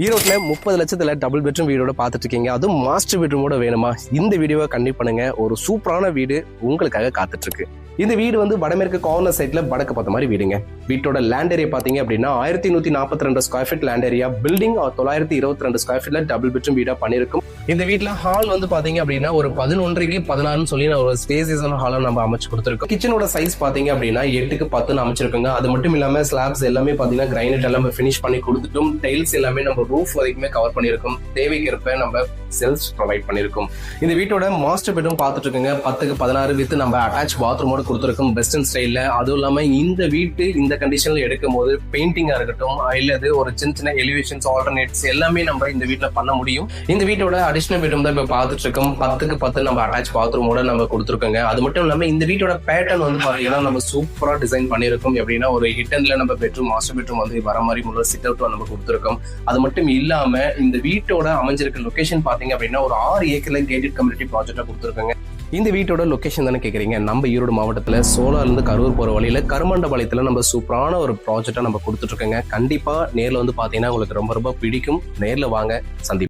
ஈரோட்ல 30 லட்சத்துல double bedroom வீடோட பார்த்துட்டு இருக்கீங்க. அதுவும் மாஸ்டர் பெட்ரூமோட வேணுமா? இந்த வீடியோவை கண்டிப்பா பண்ணுங்க. ஒரு சூப்பரான வீடு உங்களுக்காக காத்துட்டு இருக்கு. இந்த வீடு வந்து வடமேற்கு கார்னர் சைட்ல வடக்கு பார்த்த மாதிரி வீடுங்க. வீட்டோட லேண்ட் ஏரியா பாத்தீங்க அப்படின்னா 1142 square feet land area. Building 922 square ஃபீட்ல டபுள் பெட்ரூம் வீடா பண்ணிருக்கும். இந்த வீட்டுல ஹால் வந்து பாத்தீங்க அப்படின்னா ஒரு 11க்கு 16 சொல்லி ஒரு ஸ்பேசியஸான ஹாலை நம்ம அமைச்சு கொடுத்துருக்கோம். கிச்சனோட சைஸ் பாத்தீங்க அப்படின்னா 8க்கு 10 அமைச்சிருக்கோங்க. அது மட்டும் இல்லாம ஸ்லாப்ஸ் எல்லாமே பாத்தீங்கன்னா கிரைனைட் எல்லாமே ஃபினிஷ் பண்ணி கொடுத்துட்டும் டைல்ஸ் எல்லாமே நம்ம ரூஃப் வரைக்குமே கவர் பண்ணிருக்கோம். தேவைக்கேற்ப நம்ம செல்ஸ் ப்ரொவைட் பண்ணிருக்கோம். இந்த வீட்டோட மாஸ்டர் பெட்ரூம் பார்த்துட்டு இருக்குங்க. 10க்கு 16 வித் நம்ம அட்டாச் பாத்ரூமோட கொடுத்துருக்கோம் வெஸ்டர்ன் ஸ்டைல்ல. அதுவும் இல்லாம இந்த வீட்டு இந்த கண்டிஷன்ல எடுக்கும் போது பெயிண்டிங்கா இருக்கட்டும் இல்லது ஒரு சின்ன சின்ன எலிவேஷன்ஸ் ஆல்டர்னேட்ஸ் எல்லாமே நம்ம இந்த வீட்டுல பண்ண முடியும். இந்த வீட்டோட அடிஷனல் பெட்ரூம் தான் இப்ப பார்த்துட்டு இருக்கோம். 10க்கு 10 நம்ம அட்டாச் பாத்ரூமோட நம்ம கொடுத்துருக்கோங்க. அது மட்டும் இல்லாம இந்த வீட்டோட பேட்டர்ன் வந்து பாத்தீங்கன்னா நம்ம சூப்பரா டிசைன் பண்ணிருக்கோம். எப்படின்னா ஒரு ஹிட்டன்ல நம்ம பெட்ரூம் மாஸ்டர் பெட்ரூம் வந்து வர மாதிரி முன்னாடி சிட் அவுட் நம்ம கொடுத்துருக்கோம். அது மட்டும் இல்லாம இந்த வீட்டோட அமைஞ்சிருக்க லொகேஷன் பாத்தீங்க அப்படின்னா ஒரு 6 ஏக்கர்ல கேட்டட் கம்யூனிட்டி ப்ராஜெக்டா கொடுத்துருக்காங்க. இந்த வீட்டோட லொகேஷன் தானே கேக்குறீங்க. நம்ம ஈரோடு மாவட்டத்துல சோலார்ல இருந்து கரூர் போற வழியில கருமண்டபாளையத்துல நம்ம சூப்பரான ஒரு ப்ராஜெக்டா நம்ம கொடுத்துட்டு இருக்கோங்க. கண்டிப்பா நேர்ல வந்து பாத்தீங்கன்னா உங்களுக்கு ரொம்ப ரொம்ப பிடிக்கும். நேர்ல வாங்க, சந்திப்போம்.